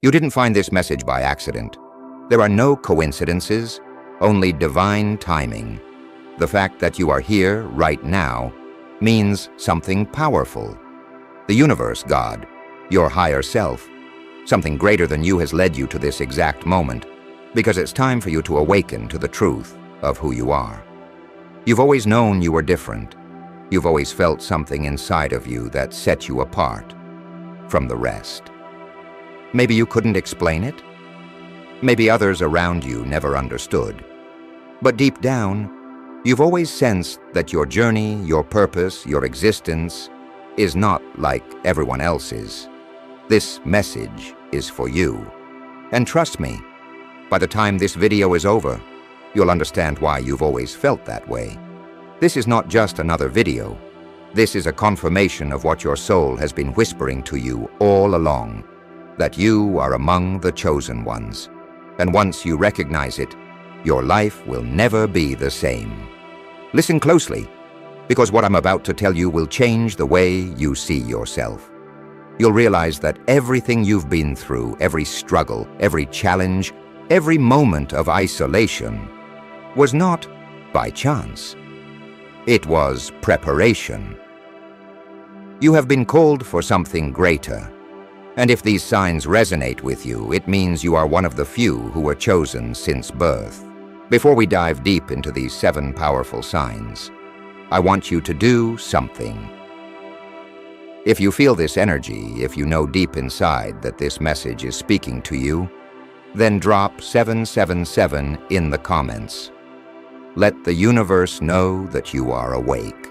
You didn't find this message by accident. There are no coincidences, only divine timing. The fact that you are here right now means something powerful. The universe, God, your higher self, something greater than you has led you to this exact moment, because it's time for you to awaken to the truth of who you are. You've always known you were different. You've always felt something inside of you that set you apart from the rest. Maybe you couldn't explain it. Maybe others around you never understood. But deep down, you've always sensed that your journey, your purpose, your existence is not like everyone else's. This message is for you. And trust me, by the time this video is over, you'll understand why you've always felt that way. This is not just another video. This is a confirmation of what your soul has been whispering to you all along, that you are among the chosen ones. And once you recognize it, your life will never be the same. Listen closely, because what I'm about to tell you will change the way you see yourself. You'll realize that everything you've been through, every struggle, every challenge, every moment of isolation, was not by chance. It was preparation. You have been called for something greater. And if these signs resonate with you, it means you are one of the few who were chosen since birth. Before we dive deep into these 7 powerful signs, I want you to do something. If you feel this energy, if you know deep inside that this message is speaking to you, then drop 777 in the comments. Let the universe know that you are awake.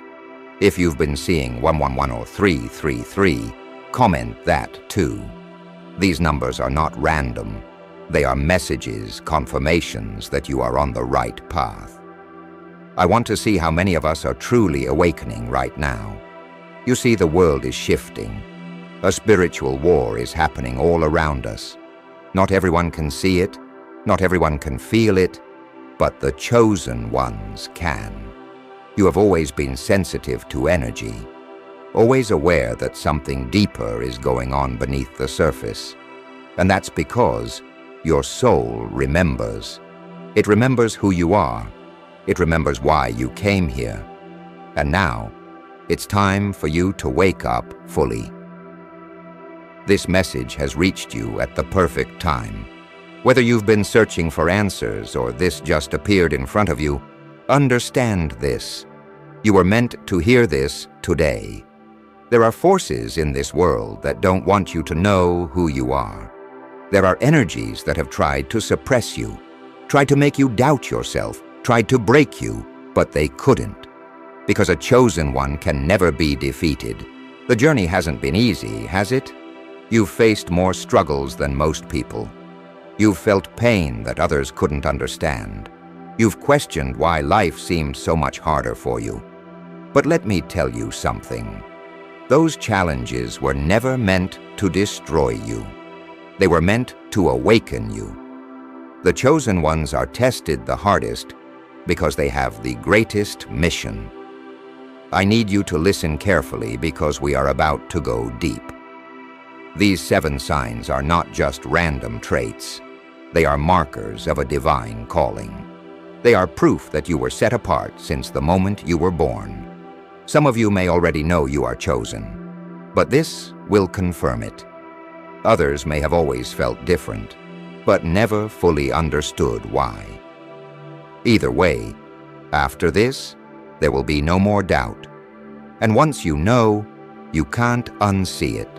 If you've been seeing 111 or 333, comment that too. These numbers are not random. They are messages, confirmations that you are on the right path. I want to see how many of us are truly awakening right now. You see, the world is shifting. A spiritual war is happening all around us. Not everyone can see it, not everyone can feel it, but the chosen ones can. You have always been sensitive to energy, always aware that something deeper is going on beneath the surface. And that's because your soul remembers. It remembers who you are. It remembers why you came here. And now, it's time for you to wake up fully. This message has reached you at the perfect time. Whether you've been searching for answers or this just appeared in front of you, understand this. You were meant to hear this today. There are forces in this world that don't want you to know who you are. There are energies that have tried to suppress you, tried to make you doubt yourself, tried to break you, but they couldn't. Because a chosen one can never be defeated. The journey hasn't been easy, has it? You've faced more struggles than most people. You've felt pain that others couldn't understand. You've questioned why life seemed so much harder for you. But let me tell you something. Those challenges were never meant to destroy you. They were meant to awaken you. The chosen ones are tested the hardest because they have the greatest mission. I need you to listen carefully because we are about to go deep. These 7 signs are not just random traits. They are markers of a divine calling. They are proof that you were set apart since the moment you were born. Some of you may already know you are chosen, but this will confirm it. Others may have always felt different, but never fully understood why. Either way, after this, there will be no more doubt. And once you know, you can't unsee it.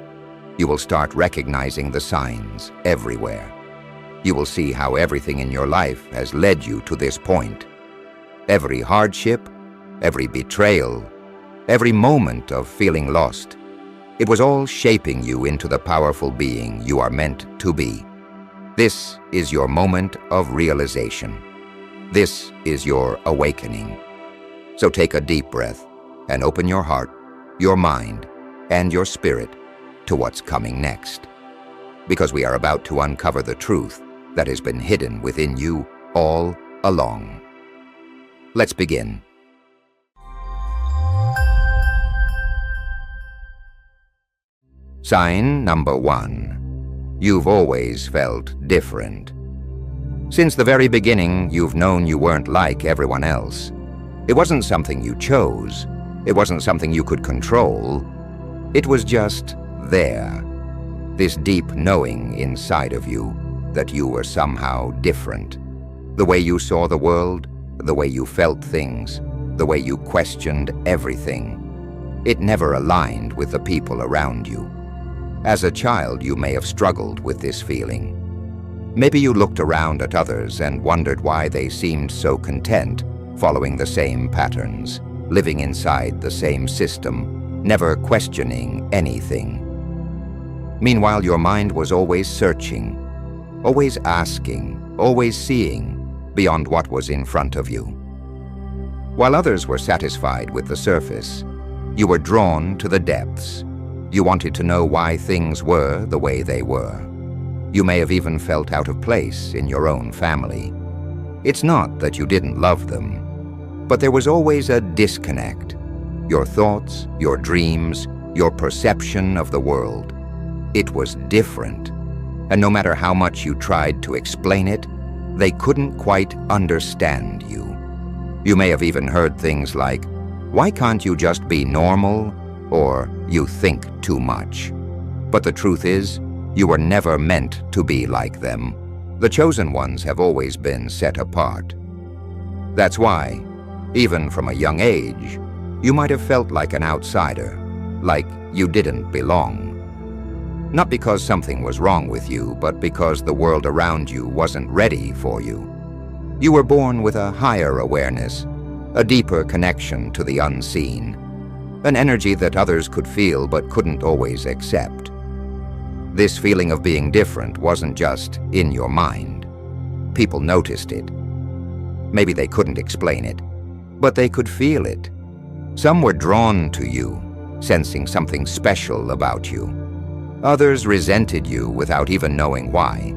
You will start recognizing the signs everywhere. You will see how everything in your life has led you to this point. Every hardship, every betrayal, every moment of feeling lost, it was all shaping you into the powerful being you are meant to be. This is your moment of realization. This is your awakening. So take a deep breath and open your heart, your mind, and your spirit to what's coming next. Because we are about to uncover the truth that has been hidden within you all along. Let's begin. Sign number 1. You've always felt different. Since the very beginning, you've known you weren't like everyone else. It wasn't something you chose. It wasn't something you could control. It was just there. This deep knowing inside of you that you were somehow different. The way you saw the world, the way you felt things, the way you questioned everything. It never aligned with the people around you. As a child, you may have struggled with this feeling. Maybe you looked around at others and wondered why they seemed so content, following the same patterns, living inside the same system, never questioning anything. Meanwhile, your mind was always searching, always asking, always seeing beyond what was in front of you. While others were satisfied with the surface, you were drawn to the depths. You wanted to know why things were the way they were. You may have even felt out of place in your own family. It's not that you didn't love them, but there was always a disconnect. Your thoughts, your dreams, your perception of the world. It was different. And no matter how much you tried to explain it, they couldn't quite understand you. You may have even heard things like, "Why can't you just be normal?" Or, "You think too much." But the truth is, you were never meant to be like them. The chosen ones have always been set apart. That's why, even from a young age, you might have felt like an outsider, like you didn't belong. Not because something was wrong with you, but because the world around you wasn't ready for you. You were born with a higher awareness, a deeper connection to the unseen, an energy that others could feel but couldn't always accept. This feeling of being different wasn't just in your mind. People noticed it. Maybe they couldn't explain it, but they could feel it. Some were drawn to you, sensing something special about you. Others resented you without even knowing why.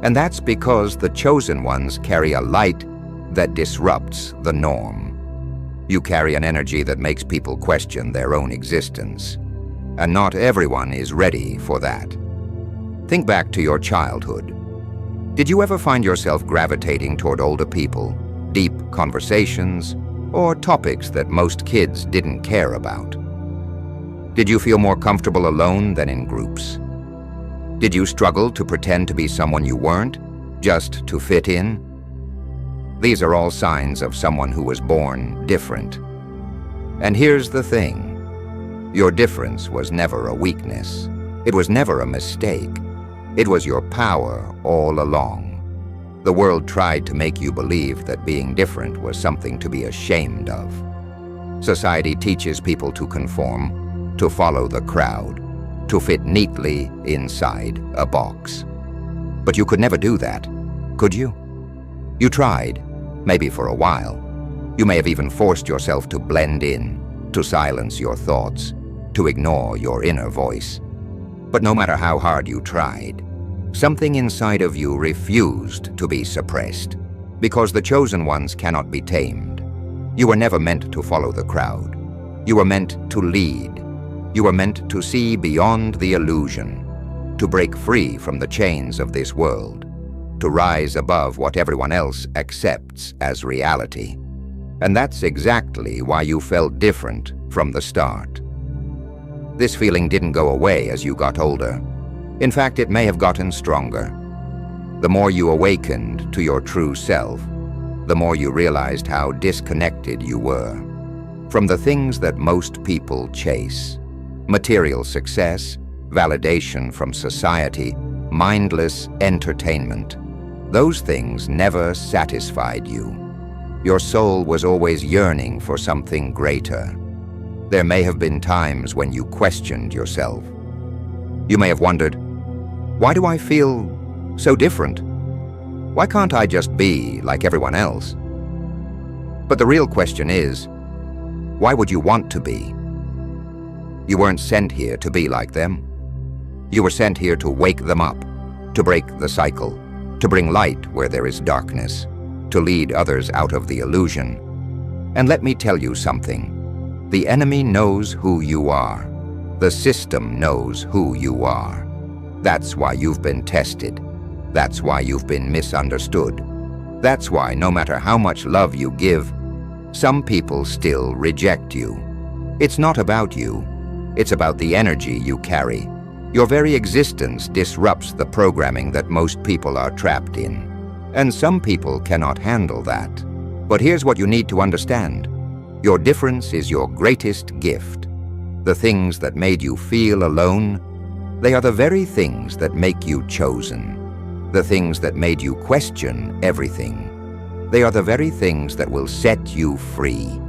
And that's because the chosen ones carry a light that disrupts the norm. You carry an energy that makes people question their own existence. And not everyone is ready for that. Think back to your childhood. Did you ever find yourself gravitating toward older people, deep conversations, or topics that most kids didn't care about? Did you feel more comfortable alone than in groups? Did you struggle to pretend to be someone you weren't, just to fit in? These are all signs of someone who was born different. And here's the thing. Your difference was never a weakness. It was never a mistake. It was your power all along. The world tried to make you believe that being different was something to be ashamed of. Society teaches people to conform, to follow the crowd, to fit neatly inside a box. But you could never do that, could you? You tried, maybe for a while. You may have even forced yourself to blend in, to silence your thoughts, to ignore your inner voice. But no matter how hard you tried, something inside of you refused to be suppressed, because the chosen ones cannot be tamed. You were never meant to follow the crowd. You were meant to lead. You were meant to see beyond the illusion, to break free from the chains of this world, to rise above what everyone else accepts as reality. And that's exactly why you felt different from the start. This feeling didn't go away as you got older. In fact, it may have gotten stronger. The more you awakened to your true self, the more you realized how disconnected you were from the things that most people chase. Material success, validation from society, mindless entertainment. Those things never satisfied you. Your soul was always yearning for something greater. There may have been times when you questioned yourself. You may have wondered, why do I feel so different? Why can't I just be like everyone else? But the real question is, why would you want to be? You weren't sent here to be like them. You were sent here to wake them up, to break the cycle, to bring light where there is darkness, to lead others out of the illusion. And let me tell you something. The enemy knows who you are. The system knows who you are. That's why you've been tested. That's why you've been misunderstood. That's why no matter how much love you give, some people still reject you. It's not about you. It's about the energy you carry. Your very existence disrupts the programming that most people are trapped in. And some people cannot handle that. But here's what you need to understand. Your difference is your greatest gift. The things that made you feel alone, they are the very things that make you chosen. The things that made you question everything, they are the very things that will set you free.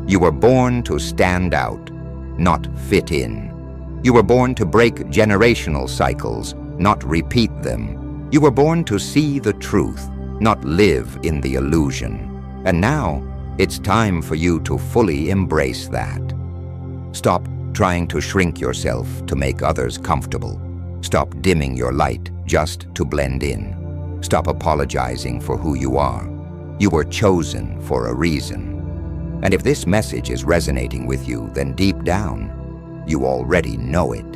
You were born to stand out, not fit in. You were born to break generational cycles, not repeat them. You were born to see the truth, not live in the illusion. And now, it's time for you to fully embrace that. Stop trying to shrink yourself to make others comfortable. Stop dimming your light just to blend in. Stop apologizing for who you are. You were chosen for a reason. And if this message is resonating with you, then deep down, you already know it.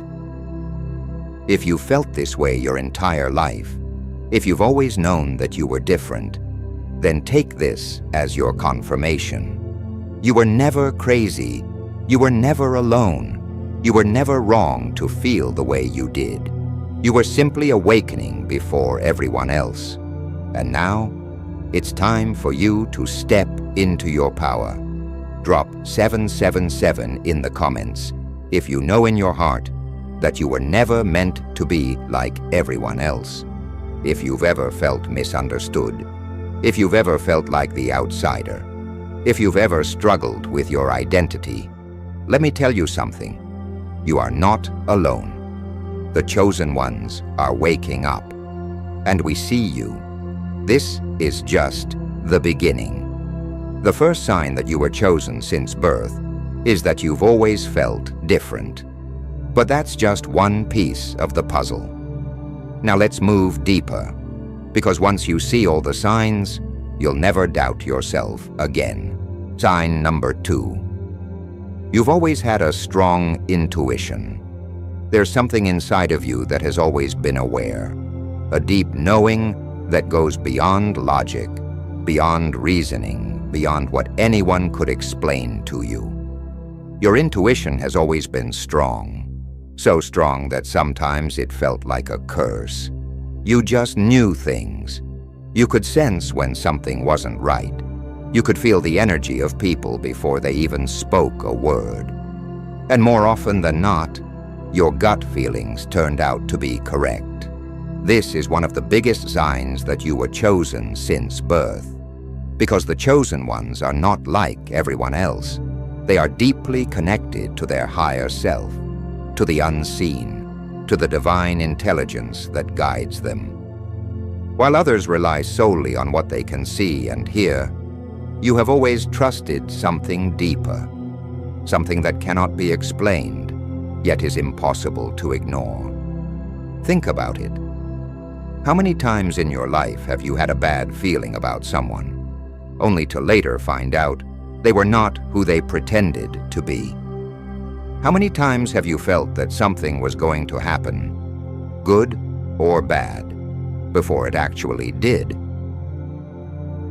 If you felt this way your entire life, if you've always known that you were different, then take this as your confirmation. You were never crazy. You were never alone. You were never wrong to feel the way you did. You were simply awakening before everyone else. And now, it's time for you to step into your power. Drop 777 in the comments if you know in your heart that you were never meant to be like everyone else. If you've ever felt misunderstood, if you've ever felt like the outsider, if you've ever struggled with your identity, let me tell you something. You are not alone. The chosen ones are waking up, and we see you. This is just the beginning. The first sign that you were chosen since birth is that you've always felt different. But that's just one piece of the puzzle. Now let's move deeper, because once you see all the signs, you'll never doubt yourself again. Sign number 2. You've always had a strong intuition. There's something inside of you that has always been aware, a deep knowing that goes beyond logic, beyond reasoning, beyond what anyone could explain to you. Your intuition has always been strong, so strong that sometimes it felt like a curse. You just knew things. You could sense when something wasn't right. You could feel the energy of people before they even spoke a word. And more often than not, your gut feelings turned out to be correct. This is one of the biggest signs that you were chosen since birth. Because the chosen ones are not like everyone else. They are deeply connected to their higher self, to the unseen, to the divine intelligence that guides them. While others rely solely on what they can see and hear, you have always trusted something deeper, something that cannot be explained, yet is impossible to ignore. Think about it. How many times in your life have you had a bad feeling about someone, only to later find out they were not who they pretended to be? How many times have you felt that something was going to happen, good or bad, before it actually did?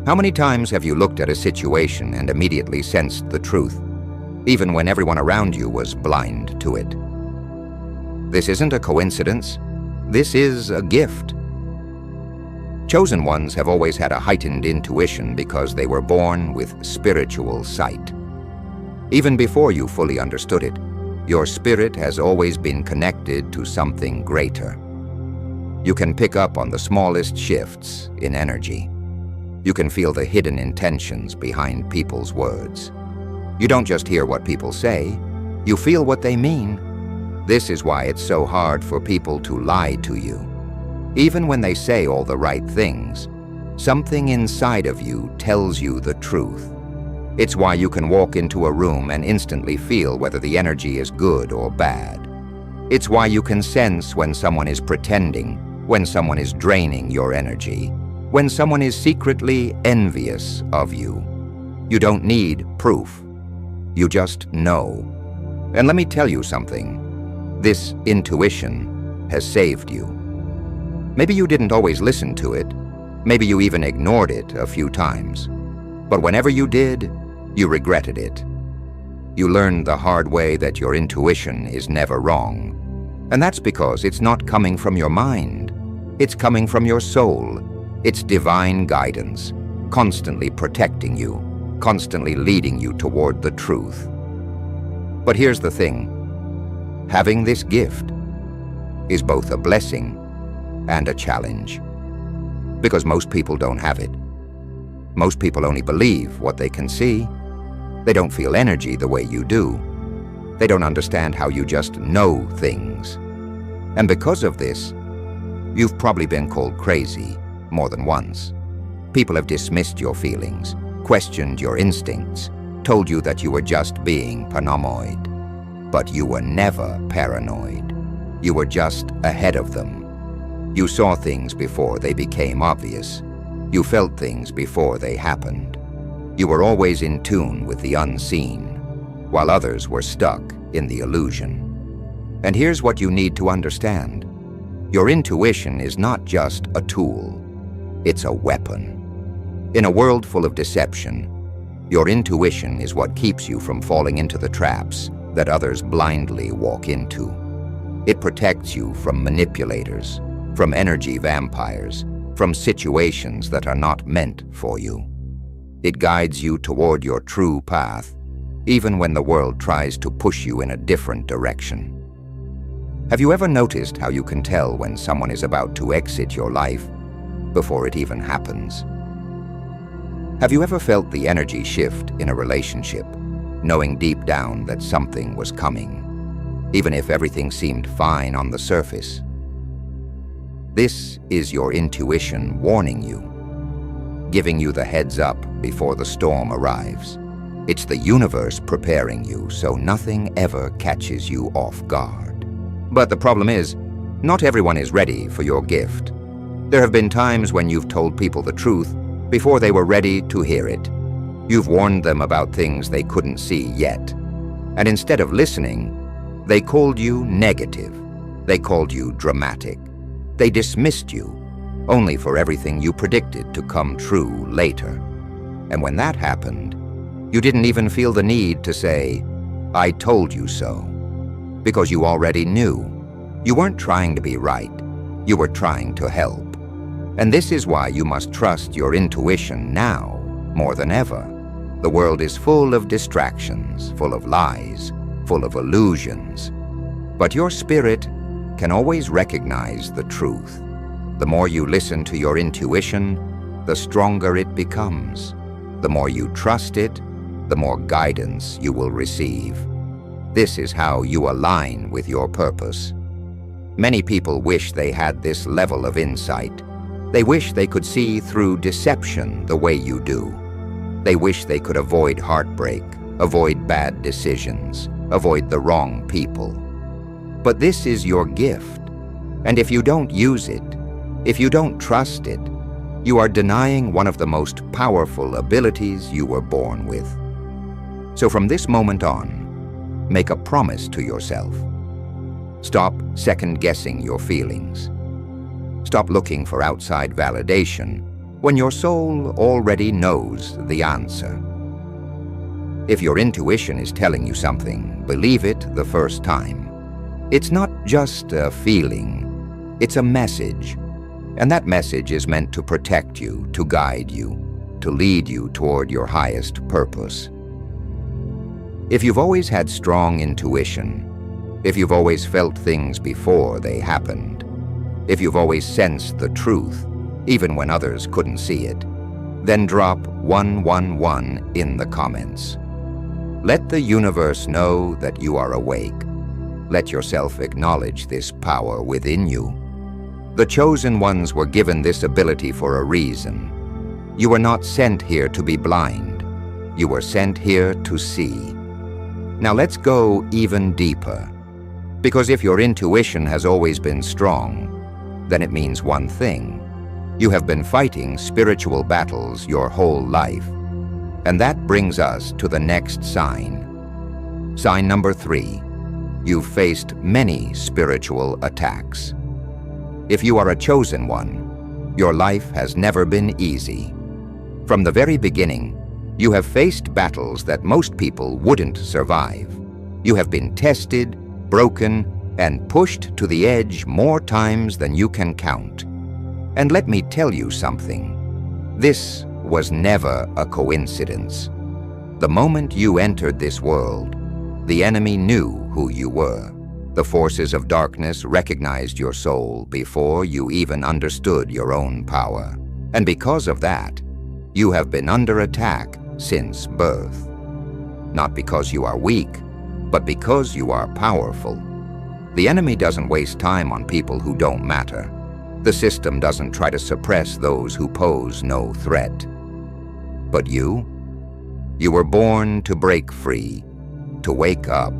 How many times have you looked at a situation and immediately sensed the truth, even when everyone around you was blind to it? This isn't a coincidence. This is a gift. Chosen ones have always had a heightened intuition because they were born with spiritual sight. Even before you fully understood it, your spirit has always been connected to something greater. You can pick up on the smallest shifts in energy. You can feel the hidden intentions behind people's words. You don't just hear what people say, you feel what they mean. This is why it's so hard for people to lie to you. Even when they say all the right things, something inside of you tells you the truth. It's why you can walk into a room and instantly feel whether the energy is good or bad. It's why you can sense when someone is pretending, when someone is draining your energy, when someone is secretly envious of you. You don't need proof. You just know. And let me tell you something. This intuition, has saved you. Maybe you didn't always listen to it. Maybe you even ignored it a few times. But whenever you did, you regretted it. You learned the hard way that your intuition is never wrong. And that's because it's not coming from your mind. It's coming from your soul. It's divine guidance, constantly protecting you, constantly leading you toward the truth. But here's the thing. Having this gift is both a blessing and a challenge. Because most people don't have it. Most people only believe what they can see. They don't feel energy the way you do. They don't understand how you just know things. And because of this, you've probably been called crazy more than once. People have dismissed your feelings, questioned your instincts, told you that you were just being paranoid. But you were never paranoid. You were just ahead of them. You saw things before they became obvious. You felt things before they happened. You were always in tune with the unseen, while others were stuck in the illusion. And here's what you need to understand. Your intuition is not just a tool. It's a weapon. In a world full of deception, your intuition is what keeps you from falling into the traps that others blindly walk into. It protects you from manipulators, from energy vampires, from situations that are not meant for you. It guides you toward your true path, even when the world tries to push you in a different direction. Have you ever noticed how you can tell when someone is about to exit your life before it even happens? Have you ever felt the energy shift in a relationship, knowing deep down that something was coming, even if everything seemed fine on the surface? This is your intuition warning you, giving you the heads up before the storm arrives. It's the universe preparing you so nothing ever catches you off guard. But the problem is, not everyone is ready for your gift. There have been times when you've told people the truth before they were ready to hear it. You've warned them about things they couldn't see yet. And instead of listening, they called you negative. They called you dramatic. They dismissed you, only for everything you predicted to come true later. And when that happened, you didn't even feel the need to say, "I told you so," because you already knew. You weren't trying to be right. You were trying to help. And this is why you must trust your intuition now more than ever. The world is full of distractions, full of lies, full of illusions. But your spirit can always recognize the truth. The more you listen to your intuition, the stronger it becomes. The more you trust it, the more guidance you will receive. This is how you align with your purpose. Many people wish they had this level of insight. They wish they could see through deception the way you do. They wish they could avoid heartbreak, avoid bad decisions, avoid the wrong people. But this is your gift, and if you don't use it, if you don't trust it, you are denying one of the most powerful abilities you were born with. So from this moment on, make a promise to yourself. Stop second-guessing your feelings. Stop looking for outside validation when your soul already knows the answer. If your intuition is telling you something, believe it the first time. It's not just a feeling, it's a message. And that message is meant to protect you, to guide you, to lead you toward your highest purpose. If you've always had strong intuition, if you've always felt things before they happened, if you've always sensed the truth, even when others couldn't see it, then drop 111 in the comments. Let the universe know that you are awake. Let yourself acknowledge this power within you. The chosen ones were given this ability for a reason. You were not sent here to be blind. You were sent here to see. Now let's go even deeper. Because if your intuition has always been strong, then it means one thing. You have been fighting spiritual battles your whole life. And that brings us to the next sign. Sign number 3. You've faced many spiritual attacks. If you are a chosen one, your life has never been easy. From the very beginning, you have faced battles that most people wouldn't survive. You have been tested, broken, and pushed to the edge more times than you can count. And let me tell you something. This was never a coincidence. The moment you entered this world, the enemy knew who you were. The forces of darkness recognized your soul before you even understood your own power. And because of that, you have been under attack since birth. Not because you are weak, but because you are powerful. The enemy doesn't waste time on people who don't matter. The system doesn't try to suppress those who pose no threat. But you were born to break free, to wake up,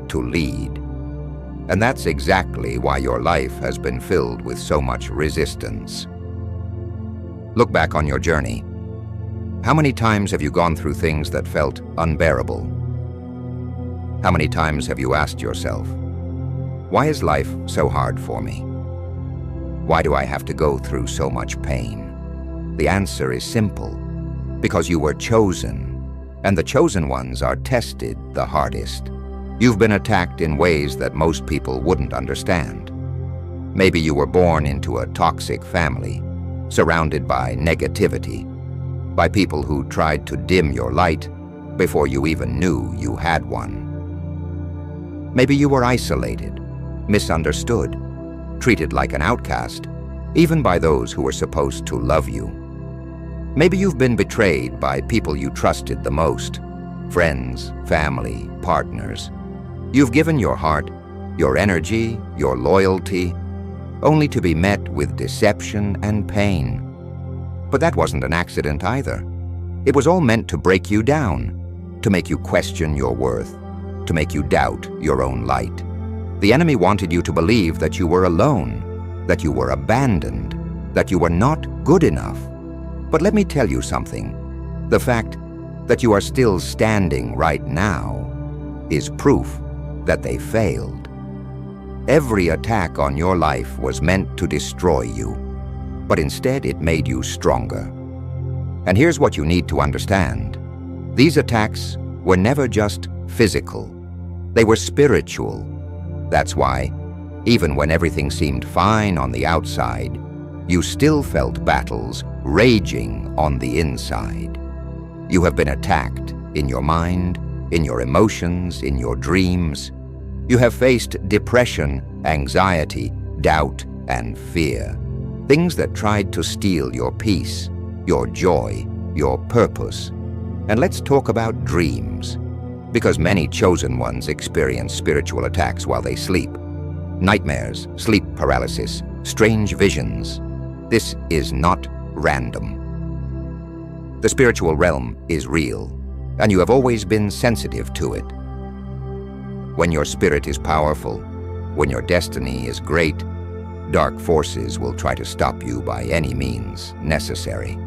to lead. And that's exactly why your life has been filled with so much resistance. Look back on your journey. How many times have you gone through things that felt unbearable? How many times have you asked yourself, why is life so hard for me? Why do I have to go through so much pain? The answer is simple. Because you were chosen, and the chosen ones are tested the hardest. You've been attacked in ways that most people wouldn't understand. Maybe you were born into a toxic family, surrounded by negativity, by people who tried to dim your light before you even knew you had one. Maybe you were isolated, misunderstood, treated like an outcast, even by those who were supposed to love you. Maybe you've been betrayed by people you trusted the most, friends, family, partners. You've given your heart, your energy, your loyalty, only to be met with deception and pain. But that wasn't an accident either. It was all meant to break you down, to make you question your worth, to make you doubt your own light. The enemy wanted you to believe that you were alone, that you were abandoned, that you were not good enough. But let me tell you something. The fact that you are still standing right now is proof that they failed. Every attack on your life was meant to destroy you, but instead it made you stronger. And here's what you need to understand. These attacks were never just physical. They were spiritual. That's why, even when everything seemed fine on the outside, you still felt battles raging on the inside. You have been attacked in your mind, in your emotions, in your dreams. You have faced depression, anxiety, doubt, and fear. Things that tried to steal your peace, your joy, your purpose. And let's talk about dreams, because many chosen ones experience spiritual attacks while they sleep. Nightmares, sleep paralysis, strange visions. This is not random. The spiritual realm is real, and you have always been sensitive to it. When your spirit is powerful, when your destiny is great, dark forces will try to stop you by any means necessary.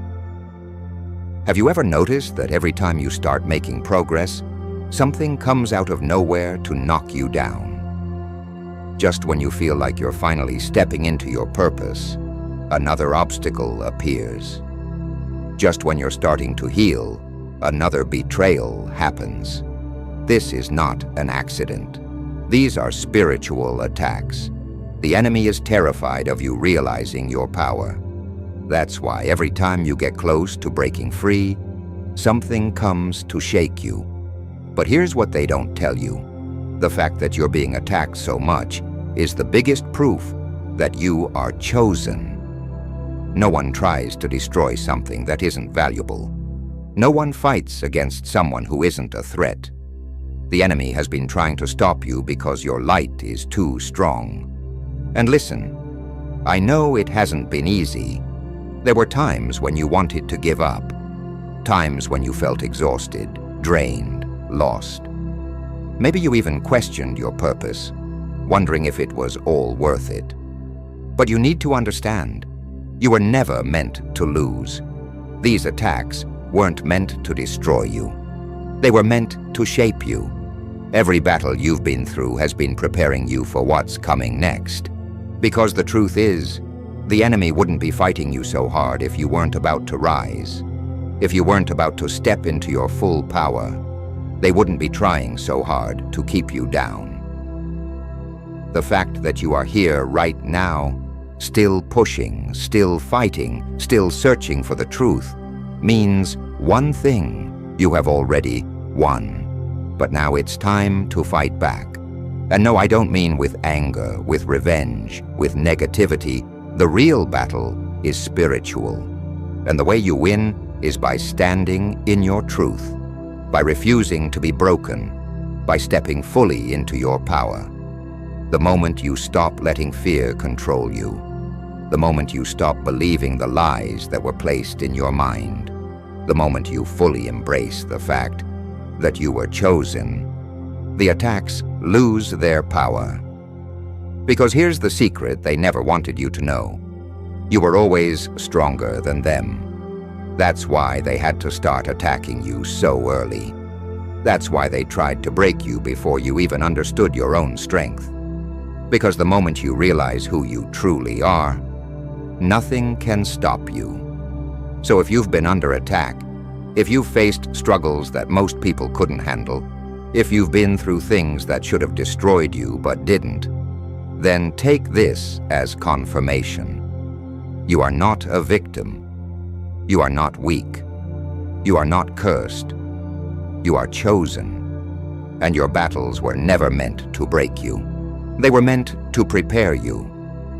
Have you ever noticed that every time you start making progress, something comes out of nowhere to knock you down? Just when you feel like you're finally stepping into your purpose, another obstacle appears. Just when you're starting to heal, another betrayal happens. This is not an accident. These are spiritual attacks. The enemy is terrified of you realizing your power. That's why every time you get close to breaking free, something comes to shake you. But here's what they don't tell you. The fact that you're being attacked so much is the biggest proof that you are chosen. No one tries to destroy something that isn't valuable. No one fights against someone who isn't a threat. The enemy has been trying to stop you because your light is too strong. And listen, I know it hasn't been easy. There were times when you wanted to give up, times when you felt exhausted, drained, lost. Maybe you even questioned your purpose, wondering if it was all worth it. But you need to understand, you were never meant to lose. These attacks weren't meant to destroy you. They were meant to shape you. Every battle you've been through has been preparing you for what's coming next. Because the truth is, The enemy wouldn't be fighting you so hard if you weren't about to rise, if you weren't about to step into your full power. They wouldn't be trying so hard to keep you down. The fact that you are here right now, still pushing, still fighting, still searching for the truth, means one thing: you have already won. But now it's time to fight back. And no, I don't mean with anger, with revenge, with negativity. The real battle is spiritual. And the way you win is by standing in your truth, by refusing to be broken, by stepping fully into your power. The moment you stop letting fear control you, the moment you stop believing the lies that were placed in your mind, the moment you fully embrace the fact that you were chosen, the attacks lose their power. Because here's the secret they never wanted you to know: you were always stronger than them. That's why they had to start attacking you so early. That's why they tried to break you before you even understood your own strength. Because the moment you realize who you truly are, nothing can stop you. So if you've been under attack, if you've faced struggles that most people couldn't handle, if you've been through things that should have destroyed you but didn't, then take this as confirmation. You are not a victim. You are not weak. You are not cursed. You are chosen. And your battles were never meant to break you. They were meant to prepare you.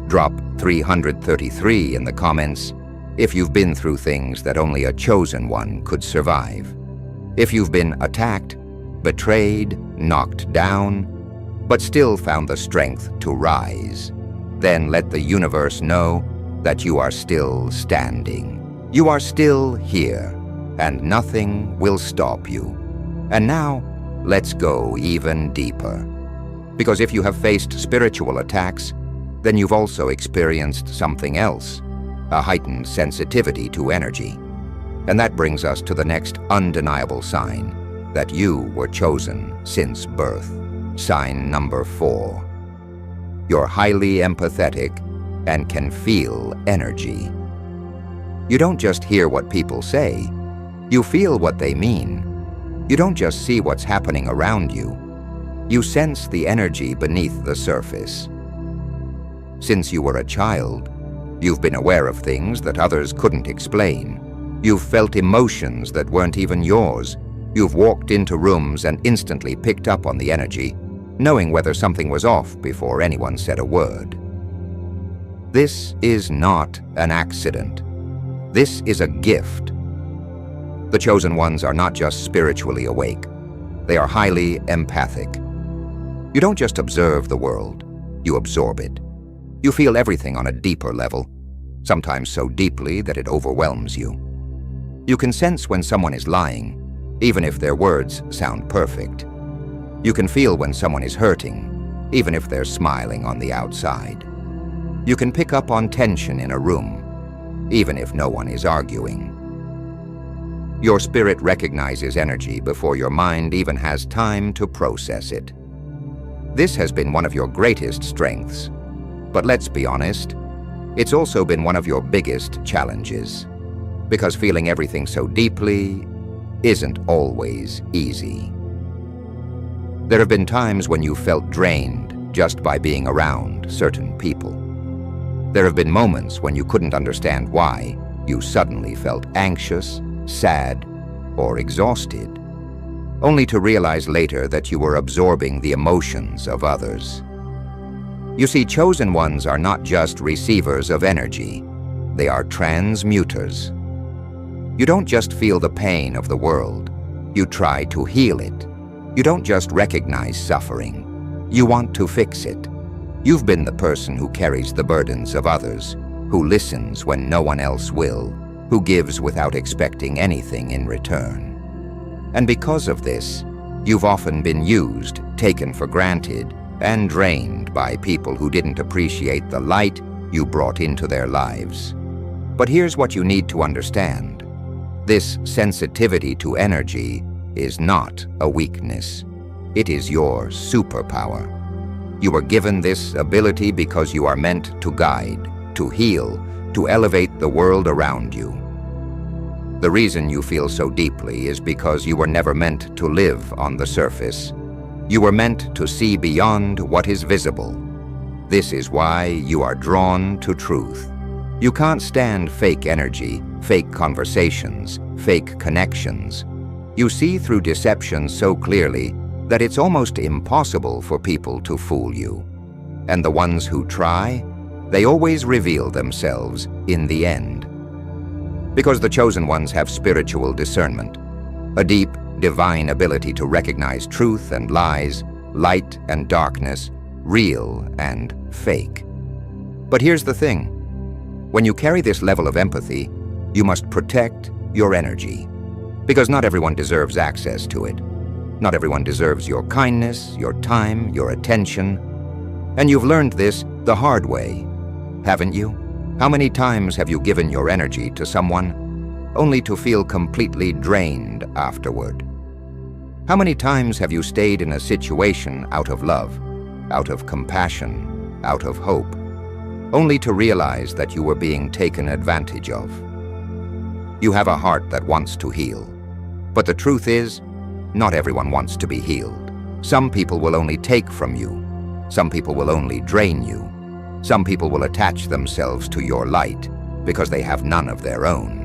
Drop 333 in the comments if you've been through things that only a chosen one could survive. If you've been attacked, betrayed, knocked down, but still found the strength to rise, then let the universe know that you are still standing. You are still here, and nothing will stop you. And now, let's go even deeper. Because if you have faced spiritual attacks, then you've also experienced something else, a heightened sensitivity to energy. And that brings us to the next undeniable sign that you were chosen since birth. Sign number 4. You're highly empathetic and can feel energy. You don't just hear what people say, you feel what they mean. You don't just see what's happening around you, you sense the energy beneath the surface. Since you were a child, you've been aware of things that others couldn't explain. You've felt emotions that weren't even yours. You've walked into rooms and instantly picked up on the energy, knowing whether something was off before anyone said a word. This is not an accident. This is a gift. The chosen ones are not just spiritually awake. They are highly empathic. You don't just observe the world, you absorb it. You feel everything on a deeper level, sometimes so deeply that it overwhelms you. You can sense when someone is lying, even if their words sound perfect. You can feel when someone is hurting, even if they're smiling on the outside. You can pick up on tension in a room, even if no one is arguing. Your spirit recognizes energy before your mind even has time to process it. This has been one of your greatest strengths, but let's be honest, it's also been one of your biggest challenges, because feeling everything so deeply isn't always easy. There have been times when you felt drained just by being around certain people. There have been moments when you couldn't understand why you suddenly felt anxious, sad, or exhausted, only to realize later that you were absorbing the emotions of others. You see, chosen ones are not just receivers of energy, they are transmuters. You don't just feel the pain of the world, you try to heal it. You don't just recognize suffering, you want to fix it. You've been the person who carries the burdens of others, who listens when no one else will, who gives without expecting anything in return. And because of this, you've often been used, taken for granted, and drained by people who didn't appreciate the light you brought into their lives. But here's what you need to understand. This sensitivity to energy is not a weakness. It is your superpower. You were given this ability because you are meant to guide, to heal, to elevate the world around you. The reason you feel so deeply is because you were never meant to live on the surface. You were meant to see beyond what is visible. This is why you are drawn to truth. You can't stand fake energy, fake conversations, fake connections. You see through deception so clearly that it's almost impossible for people to fool you. And the ones who try, they always reveal themselves in the end. Because the chosen ones have spiritual discernment, a deep, divine ability to recognize truth and lies, light and darkness, real and fake. But here's the thing. When you carry this level of empathy, you must protect your energy. Because not everyone deserves access to it. Not everyone deserves your kindness, your time, your attention. And you've learned this the hard way, haven't you? How many times have you given your energy to someone only to feel completely drained afterward? How many times have you stayed in a situation out of love, out of compassion, out of hope, only to realize that you were being taken advantage of? You have a heart that wants to heal. But the truth is, not everyone wants to be healed. Some people will only take from you. Some people will only drain you. Some people will attach themselves to your light because they have none of their own.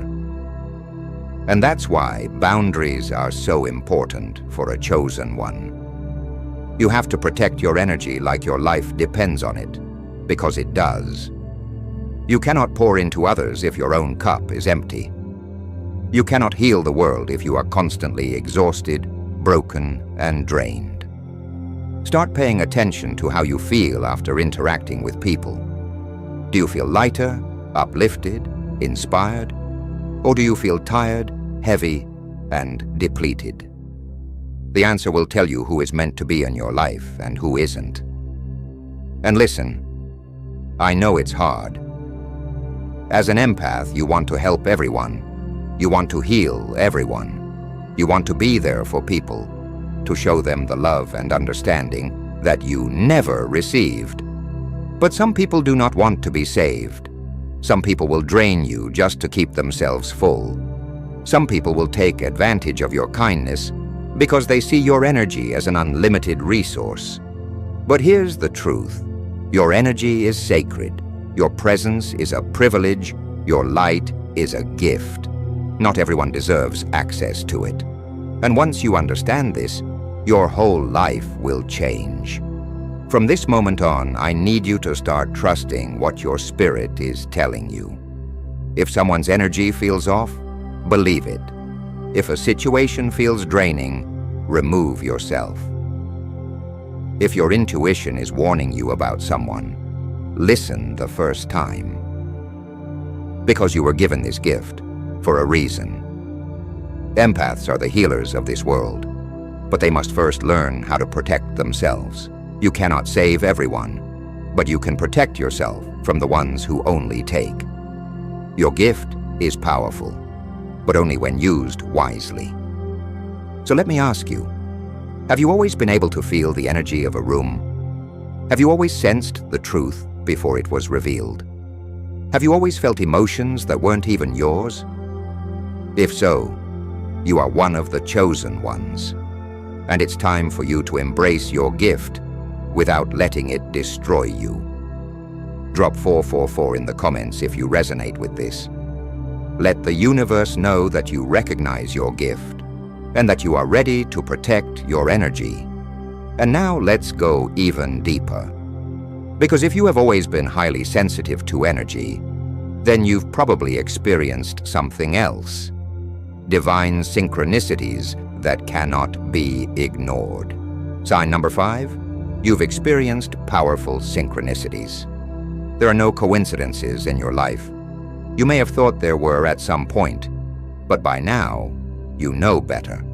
And that's why boundaries are so important for a chosen one. You have to protect your energy like your life depends on it, because it does. You cannot pour into others if your own cup is empty. You cannot heal the world if you are constantly exhausted, broken, and drained. Start paying attention to how you feel after interacting with people. Do you feel lighter, uplifted, inspired? Or do you feel tired, heavy, and depleted? The answer will tell you who is meant to be in your life and who isn't. And listen, I know it's hard. As an empath, you want to help everyone. You want to heal everyone. You want to be there for people, to show them the love and understanding that you never received. But some people do not want to be saved. Some people will drain you just to keep themselves full. Some people will take advantage of your kindness because they see your energy as an unlimited resource. But here's the truth. Your energy is sacred. Your presence is a privilege. Your light is a gift. Not everyone deserves access to it. And once you understand this, your whole life will change. From this moment on, I need you to start trusting what your spirit is telling you. If someone's energy feels off, believe it. If a situation feels draining, remove yourself. If your intuition is warning you about someone, listen the first time. Because you were given this gift for a reason. Empaths are the healers of this world, but they must first learn how to protect themselves. You cannot save everyone, but you can protect yourself from the ones who only take. Your gift is powerful, but only when used wisely. So let me ask you, have you always been able to feel the energy of a room? Have you always sensed the truth before it was revealed? Have you always felt emotions that weren't even yours? If so, you are one of the chosen ones, and it's time for you to embrace your gift without letting it destroy you. Drop 444 in the comments if you resonate with this. Let the universe know that you recognize your gift and that you are ready to protect your energy. And now let's go even deeper. Because if you have always been highly sensitive to energy, then you've probably experienced something else. Divine synchronicities that cannot be ignored. Sign number 5, you've experienced powerful synchronicities. There are no coincidences in your life. You may have thought there were at some point, but by now, you know better.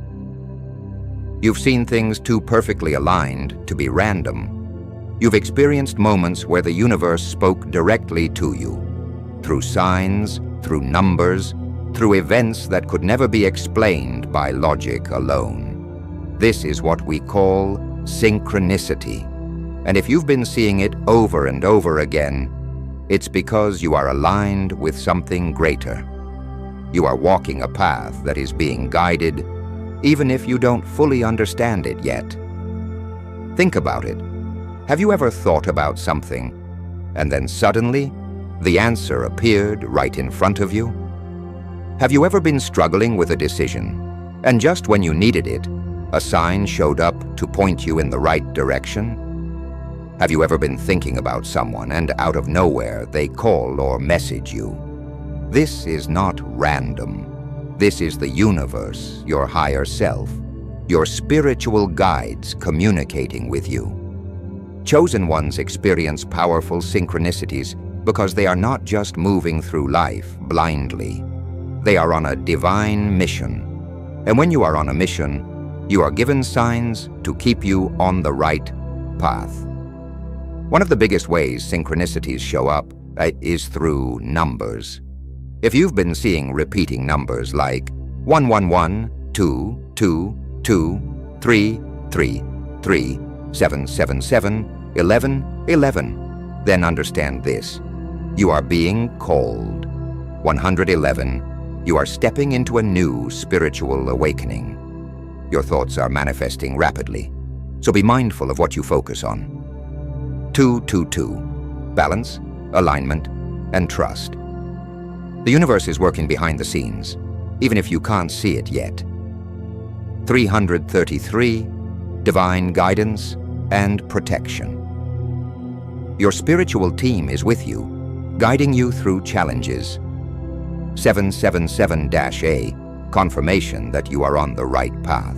You've seen things too perfectly aligned to be random. You've experienced moments where the universe spoke directly to you, through signs, through numbers, through events that could never be explained by logic alone. This is what we call synchronicity. And if you've been seeing it over and over again, It's because you are aligned with something greater. You are walking a path that is being guided, even if you don't fully understand it yet. Think about it. Have you ever thought about something, and then suddenly, the answer appeared right in front of you? Have you ever been struggling with a decision, and just when you needed it, a sign showed up to point you in the right direction? Have you ever been thinking about someone, and out of nowhere, they call or message you? This is not random. This is the universe, your higher self, your spiritual guides communicating with you. Chosen ones experience powerful synchronicities because they are not just moving through life blindly. They are on a divine mission. And when you are on a mission, you are given signs to keep you on the right path. One of the biggest ways synchronicities show up is through numbers. If you've been seeing repeating numbers like 111, 2, 2, 2, 3, 3, 3, 7, 7, 7, 11, 11, then understand this. You are being called. 111, you are stepping into a new spiritual awakening. Your thoughts are manifesting rapidly, so be mindful of what you focus on. 222, balance, alignment, and trust. The universe is working behind the scenes, even if you can't see it yet. 333, divine guidance and protection. Your spiritual team is with you, guiding you through challenges. 777-A, confirmation that you are on the right path.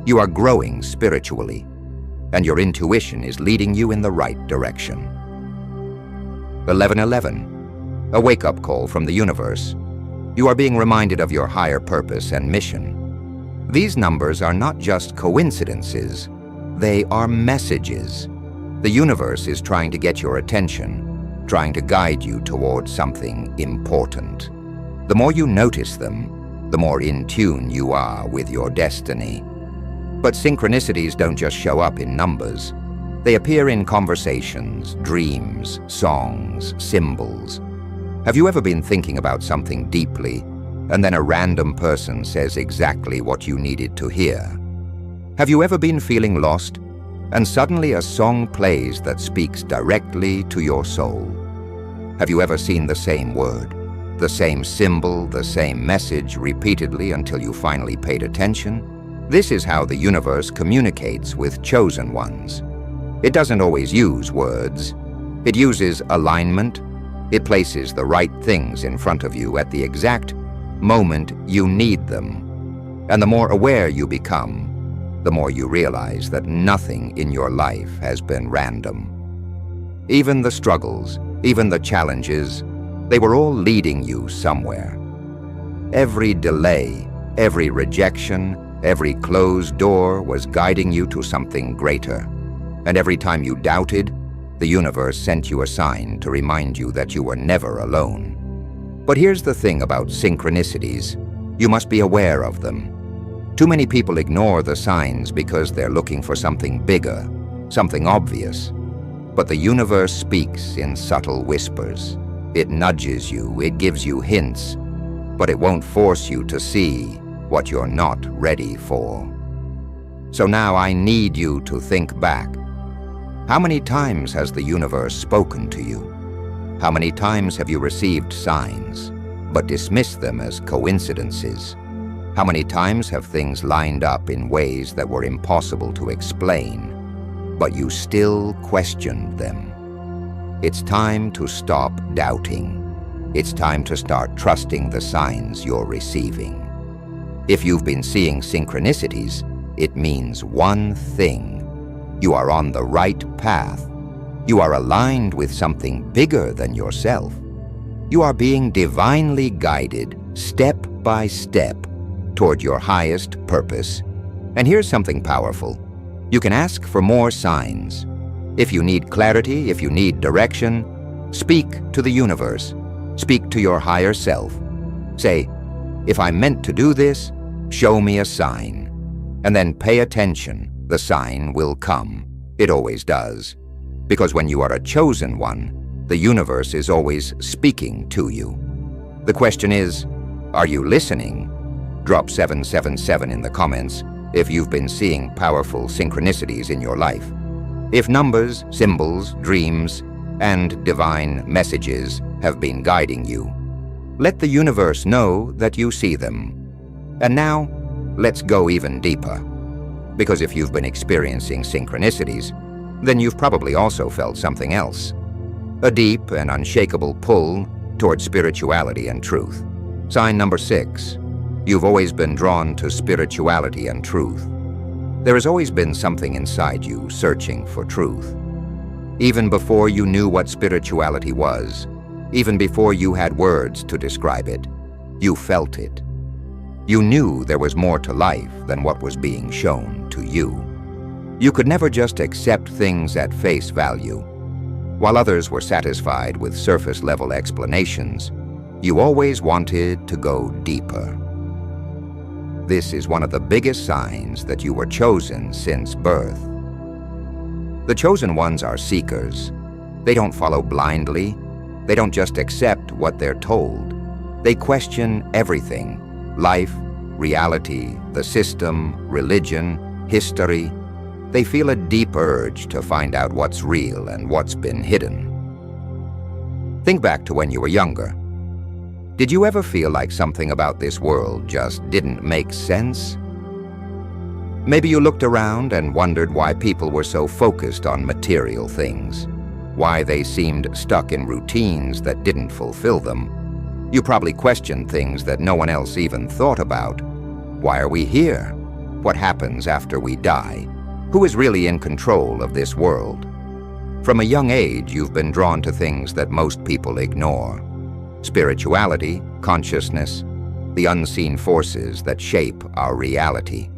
You are growing spiritually, and your intuition is leading you in the right direction. 1111, a wake-up call from the universe. You are being reminded of your higher purpose and mission. These numbers are not just coincidences, they are messages. The universe is trying to get your attention, trying to guide you towards something important. The more you notice them, the more in tune you are with your destiny. But synchronicities don't just show up in numbers. They appear in conversations, dreams, songs, symbols. Have you ever been thinking about something deeply, and then a random person says exactly what you needed to hear? Have you ever been feeling lost, and suddenly a song plays that speaks directly to your soul? Have you ever seen the same word, the same symbol, the same message repeatedly until you finally paid attention? This is how the universe communicates with chosen ones. It doesn't always use words. It uses alignment. It places the right things in front of you at the exact moment you need them. And the more aware you become, the more you realize that nothing in your life has been random. Even the struggles, even the challenges, they were all leading you somewhere. Every delay, every rejection, every closed door was guiding you to something greater. And every time you doubted, the universe sent you a sign to remind you that you were never alone. But here's the thing about synchronicities. You must be aware of them. Too many people ignore the signs because they're looking for something bigger, something obvious. But the universe speaks in subtle whispers. It nudges you, it gives you hints, but it won't force you to see what you're not ready for. So now I need you to think back. How many times has the universe spoken to you? How many times have you received signs, but dismissed them as coincidences? How many times have things lined up in ways that were impossible to explain, but you still questioned them? It's time to stop doubting. It's time to start trusting the signs you're receiving. If you've been seeing synchronicities, it means one thing. You are on the right path. You are aligned with something bigger than yourself. You are being divinely guided, step by step, toward your highest purpose. And here's something powerful. You can ask for more signs. If you need clarity, if you need direction, speak to the universe. Speak to your higher self. Say, if I'm meant to do this, show me a sign. And then pay attention. The sign will come. It always does. Because when you are a chosen one, The universe is always speaking to you. The question is, are you listening? Drop 777 in the comments if you've been seeing powerful synchronicities in your life. If numbers, symbols, dreams, and divine messages have been guiding you, let the universe know that you see them. And now, let's go even deeper. Because if you've been experiencing synchronicities, then you've probably also felt something else. A deep and unshakable pull towards spirituality and truth. Sign number 6. You've always been drawn to spirituality and truth. There has always been something inside you searching for truth. Even before you knew what spirituality was, even before you had words to describe it, you felt it. You knew there was more to life than what was being shown to you. You could never just accept things at face value. While others were satisfied with surface-level explanations, you always wanted to go deeper. This is one of the biggest signs that you were chosen since birth. The chosen ones are seekers. They don't follow blindly. They don't just accept what they're told. They question everything: life, reality, the system, religion, history. They feel a deep urge to find out what's real and what's been hidden. Think back to when you were younger. Did you ever feel like something about this world just didn't make sense? Maybe you looked around and wondered why people were so focused on material things, why they seemed stuck in routines that didn't fulfill them. You probably questioned things that no one else even thought about. Why are we here? What happens after we die? Who is really in control of this world? From a young age, you've been drawn to things that most people ignore. Spirituality, consciousness, the unseen forces that shape our reality.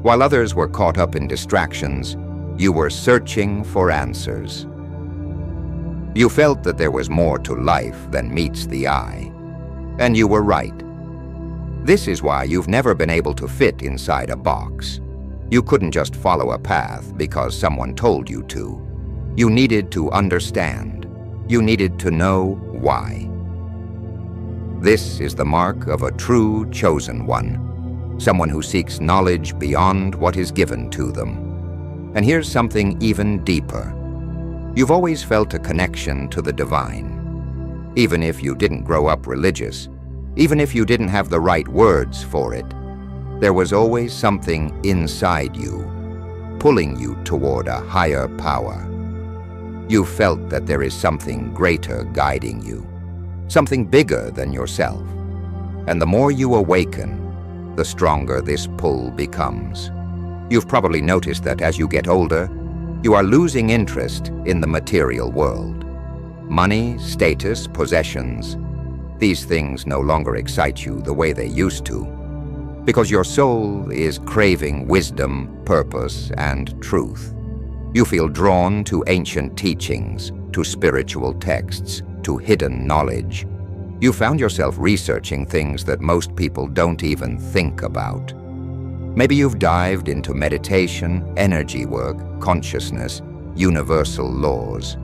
While others were caught up in distractions, you were searching for answers. You felt that there was more to life than meets the eye. And you were right. This is why you've never been able to fit inside a box. You couldn't just follow a path because someone told you to. You needed to understand. You needed to know why. This is the mark of a true chosen one, someone who seeks knowledge beyond what is given to them. And here's something even deeper. You've always felt a connection to the divine. Even if you didn't grow up religious, even if you didn't have the right words for it, there was always something inside you, pulling you toward a higher power. You felt that there is something greater guiding you, something bigger than yourself. And the more you awaken, the stronger this pull becomes. You've probably noticed that as you get older, you are losing interest in the material world. Money, status, possessions, these things no longer excite you the way they used to, because your soul is craving wisdom, purpose, and truth. You feel drawn to ancient teachings, to spiritual texts, to hidden knowledge. You found yourself researching things that most people don't even think about. Maybe you've dived into meditation, energy work, consciousness, universal laws.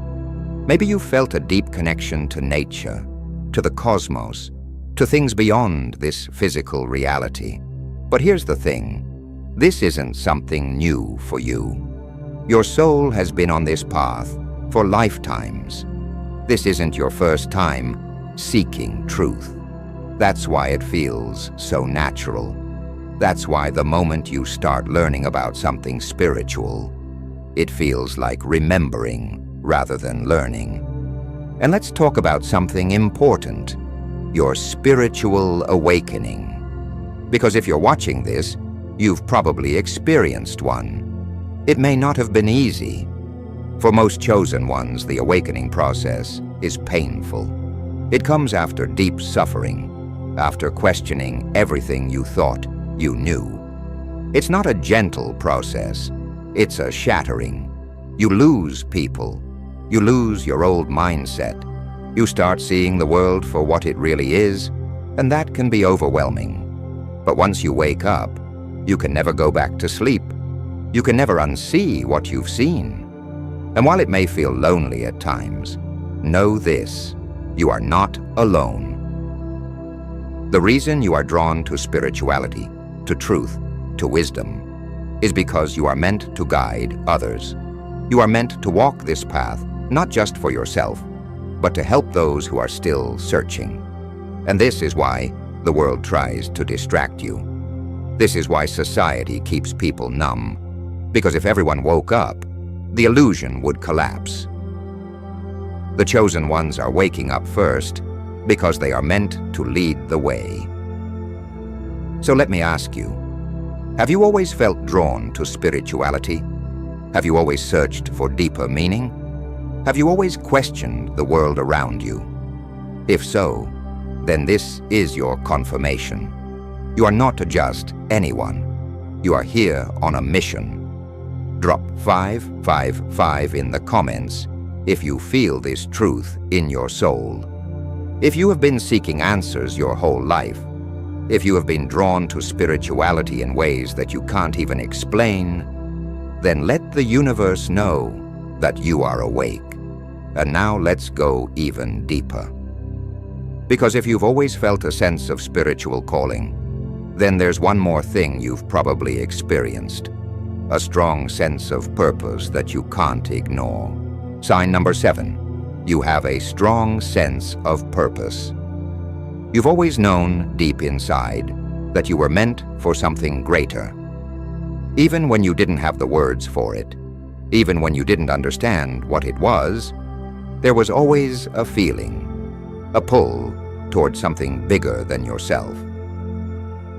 Maybe you felt a deep connection to nature, to the cosmos, to things beyond this physical reality. But here's the thing, this isn't something new for you. Your soul has been on this path for lifetimes. This isn't your first time seeking truth. That's why it feels so natural. That's why the moment you start learning about something spiritual, it feels like remembering rather than learning. And let's talk about something important, your spiritual awakening. Because if you're watching this, you've probably experienced one. It may not have been easy. For most chosen ones, the awakening process is painful. It comes after deep suffering, after questioning everything you thought you knew. It's not a gentle process, it's a shattering. You lose people. You lose your old mindset. You start seeing the world for what it really is, and that can be overwhelming. But once you wake up, you can never go back to sleep. You can never unsee what you've seen. And while it may feel lonely at times, know this: you are not alone. The reason you are drawn to spirituality, to truth, to wisdom, is because you are meant to guide others. You are meant to walk this path, not just for yourself, but to help those who are still searching. And this is why the world tries to distract you. This is why society keeps people numb. Because if everyone woke up, the illusion would collapse. The chosen ones are waking up first because they are meant to lead the way. So let me ask you, have you always felt drawn to spirituality? Have you always searched for deeper meaning? Have you always questioned the world around you? If so, then this is your confirmation. You are not just anyone. You are here on a mission. Drop 555 in the comments if you feel this truth in your soul. If you have been seeking answers your whole life, if you have been drawn to spirituality in ways that you can't even explain, then let the universe know that you are awake. And now let's go even deeper. Because if you've always felt a sense of spiritual calling, then there's one more thing you've probably experienced: a strong sense of purpose that you can't ignore. Sign number 7. You have a strong sense of purpose. You've always known deep inside that you were meant for something greater. Even when you didn't have the words for it, even when you didn't understand what it was, there was always a feeling, a pull toward something bigger than yourself.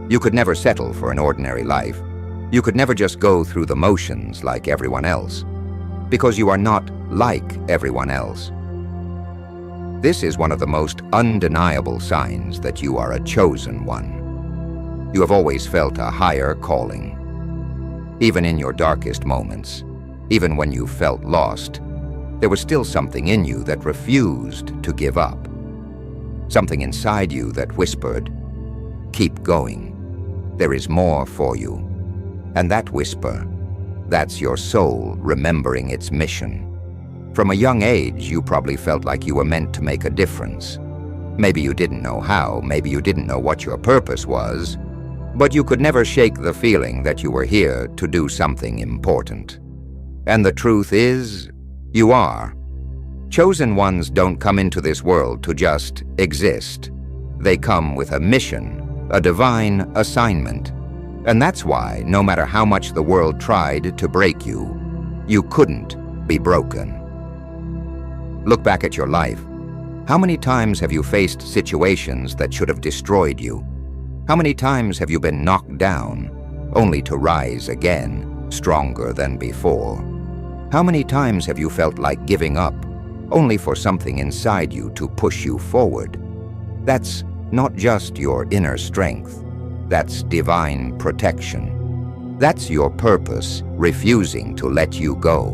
You could never settle for an ordinary life. You could never just go through the motions like everyone else, because you are not like everyone else. This is one of the most undeniable signs that you are a chosen one. You have always felt a higher calling. Even in your darkest moments, even when you felt lost, there was still something in you that refused to give up. Something inside you that whispered, "Keep going. There is more for you." And that whisper, that's your soul remembering its mission. From a young age, you probably felt like you were meant to make a difference. Maybe you didn't know how, maybe you didn't know what your purpose was, but you could never shake the feeling that you were here to do something important. And the truth is, you are. Chosen ones don't come into this world to just exist. They come with a mission, a divine assignment. And that's why, no matter how much the world tried to break you, you couldn't be broken. Look back at your life. How many times have you faced situations that should have destroyed you? How many times have you been knocked down, only to rise again, stronger than before? How many times have you felt like giving up, only for something inside you to push you forward? That's not just your inner strength. That's divine protection. That's your purpose refusing to let you go.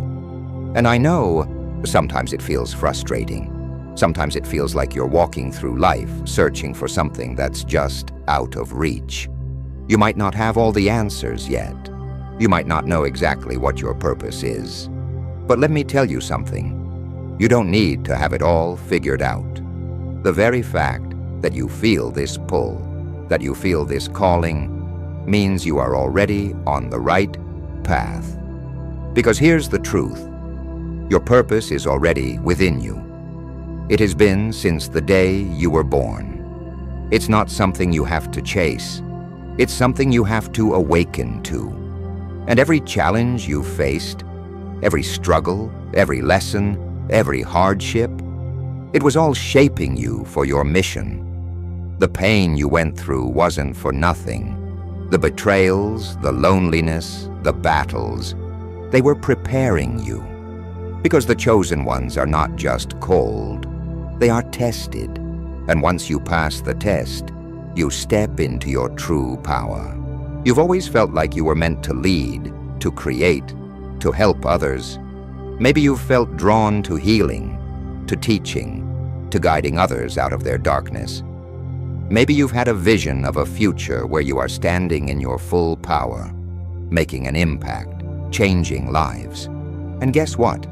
And I know sometimes it feels frustrating. Sometimes it feels like you're walking through life searching for something that's just out of reach. You might not have all the answers yet. You might not know exactly what your purpose is. But let me tell you something. You don't need to have it all figured out. The very fact that you feel this pull, that you feel this calling, means you are already on the right path. Because here's the truth. Your purpose is already within you. It has been since the day you were born. It's not something you have to chase. It's something you have to awaken to. And every challenge you've faced, every struggle, every lesson, every hardship, it was all shaping you for your mission. The pain you went through wasn't for nothing. The betrayals, the loneliness, the battles, they were preparing you. Because the chosen ones are not just called, they are tested. And once you pass the test, you step into your true power. You've always felt like you were meant to lead, to create, to help others. Maybe you've felt drawn to healing, to teaching, to guiding others out of their darkness. Maybe you've had a vision of a future where you are standing in your full power, making an impact, changing lives. And guess what?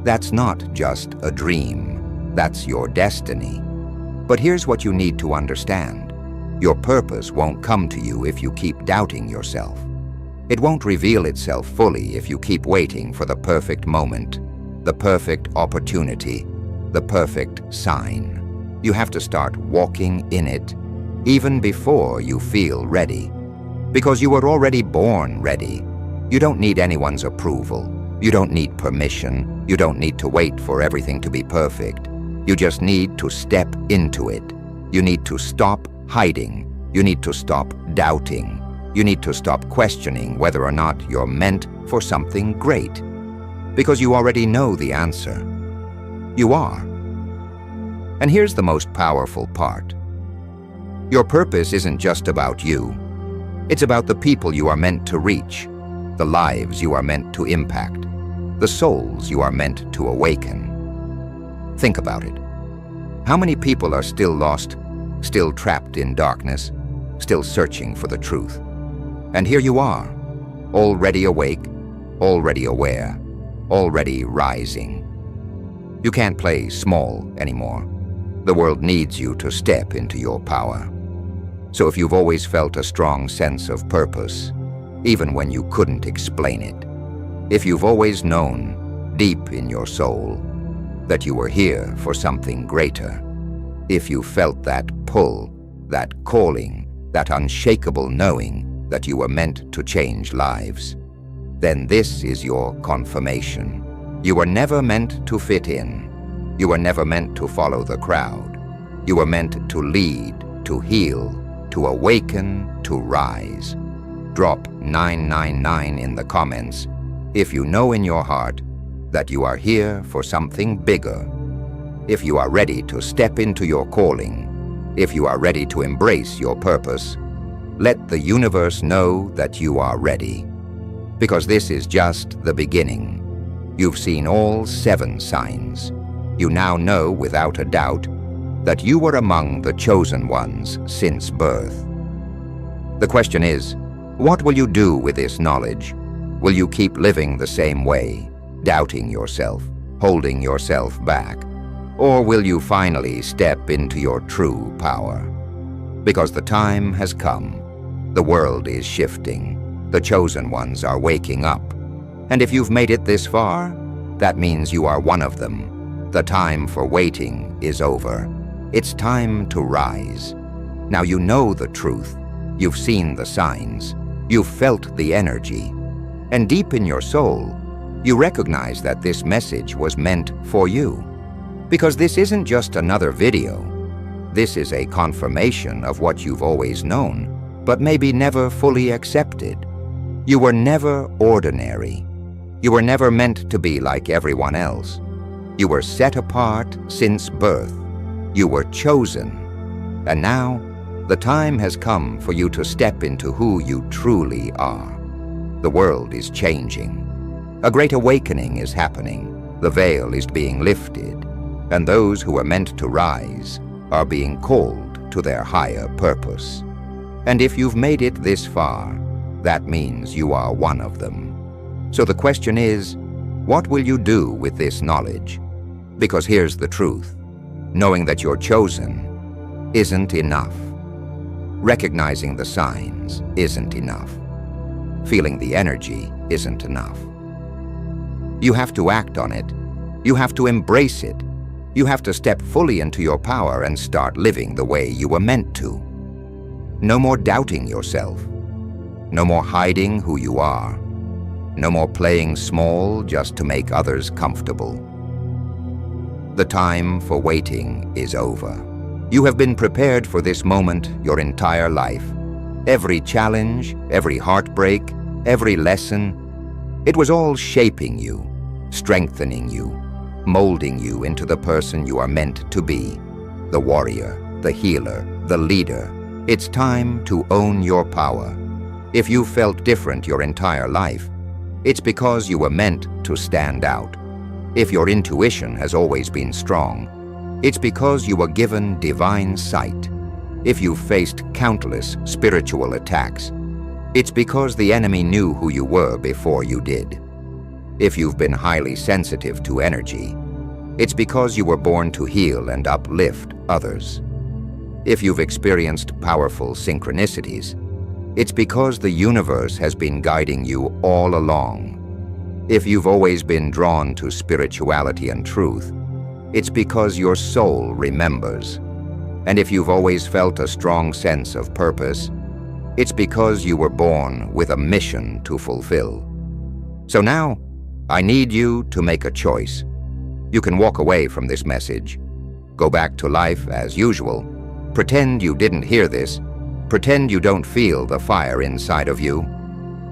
That's not just a dream. That's your destiny. But here's what you need to understand. Your purpose won't come to you if you keep doubting yourself. It won't reveal itself fully if you keep waiting for the perfect moment, the perfect opportunity, the perfect sign. You have to start walking in it, even before you feel ready. Because you were already born ready. You don't need anyone's approval. You don't need permission. You don't need to wait for everything to be perfect. You just need to step into it. You need to stop hiding. You need to stop doubting. You need to stop questioning whether or not you're meant for something great. Because you already know the answer. You are. And here's the most powerful part. Your purpose isn't just about you. It's about the people you are meant to reach, the lives you are meant to impact, the souls you are meant to awaken. Think about it. How many people are still lost, still trapped in darkness, still searching for the truth? And here you are, already awake, already aware, already rising. You can't play small anymore. The world needs you to step into your power. So if you've always felt a strong sense of purpose, even when you couldn't explain it, if you've always known, deep in your soul, that you were here for something greater, if you felt that pull, that calling, that unshakable knowing that you were meant to change lives, then this is your confirmation. You were never meant to fit in. You were never meant to follow the crowd. You were meant to lead, to heal, to awaken, to rise. Drop 999 in the comments if you know in your heart that you are here for something bigger. If you are ready to step into your calling, if you are ready to embrace your purpose, let the universe know that you are ready. Because this is just the beginning. You've seen all 7 signs. You now know without a doubt that you were among the chosen ones since birth. The question is, what will you do with this knowledge? Will you keep living the same way, doubting yourself, holding yourself back? Or will you finally step into your true power? Because the time has come. The world is shifting. The chosen ones are waking up. And if you've made it this far, that means you are one of them. The time for waiting is over. It's time to rise. Now you know the truth. You've seen the signs. You've felt the energy. And deep in your soul, you recognize that this message was meant for you. Because this isn't just another video. This is a confirmation of what you've always known, but maybe never fully accepted. You were never ordinary. You were never meant to be like everyone else. You were set apart since birth. You were chosen. And now, the time has come for you to step into who you truly are. The world is changing. A great awakening is happening. The veil is being lifted. And those who are meant to rise are being called to their higher purpose. And if you've made it this far, that means you are one of them. So the question is, what will you do with this knowledge? Because here's the truth. Knowing that you're chosen isn't enough. Recognizing the signs isn't enough. Feeling the energy isn't enough. You have to act on it. You have to embrace it. You have to step fully into your power and start living the way you were meant to. No more doubting yourself. No more hiding who you are. No more playing small just to make others comfortable. The time for waiting is over. You have been prepared for this moment your entire life. Every challenge, every heartbreak, every lesson, it was all shaping you, strengthening you, molding you into the person you are meant to be. The warrior, the healer, the leader. It's time to own your power. If you felt different your entire life, it's because you were meant to stand out. If your intuition has always been strong, it's because you were given divine sight. If you faced countless spiritual attacks, it's because the enemy knew who you were before you did. If you've been highly sensitive to energy, it's because you were born to heal and uplift others. If you've experienced powerful synchronicities, it's because the universe has been guiding you all along. If you've always been drawn to spirituality and truth, it's because your soul remembers. And if you've always felt a strong sense of purpose, it's because you were born with a mission to fulfill. So now, I need you to make a choice. You can walk away from this message, go back to life as usual, pretend you didn't hear this, pretend you don't feel the fire inside of you,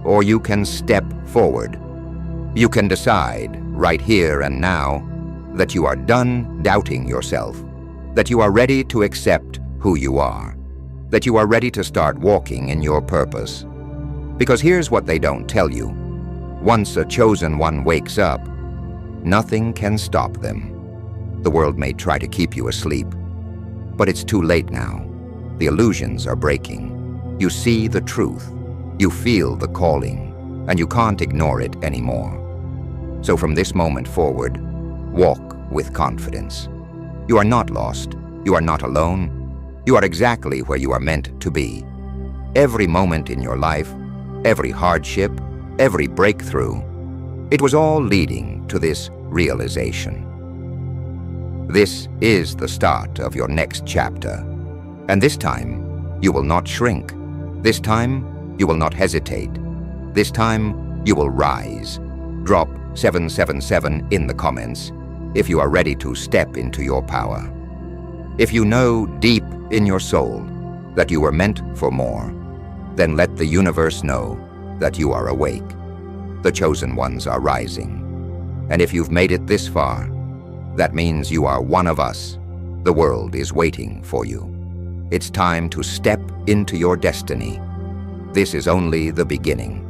or you can step forward. You can decide, right here and now, that you are done doubting yourself, that you are ready to accept who you are, that you are ready to start walking in your purpose. Because here's what they don't tell you. Once a chosen one wakes up, nothing can stop them. The world may try to keep you asleep, but it's too late now. The illusions are breaking. You see the truth, you feel the calling, and you can't ignore it anymore. So from this moment forward, walk with confidence. You are not lost, you are not alone, you are exactly where you are meant to be. Every moment in your life, every hardship, every breakthrough, it was all leading to this realization. This is the start of your next chapter. And this time, you will not shrink. This time, you will not hesitate. This time, you will rise. Drop 777 in the comments if you are ready to step into your power. If you know deep in your soul that you were meant for more, then let the universe know that you are awake. The chosen ones are rising. And if you've made it this far, that means you are one of us. The world is waiting for you. It's time to step into your destiny. This is only the beginning.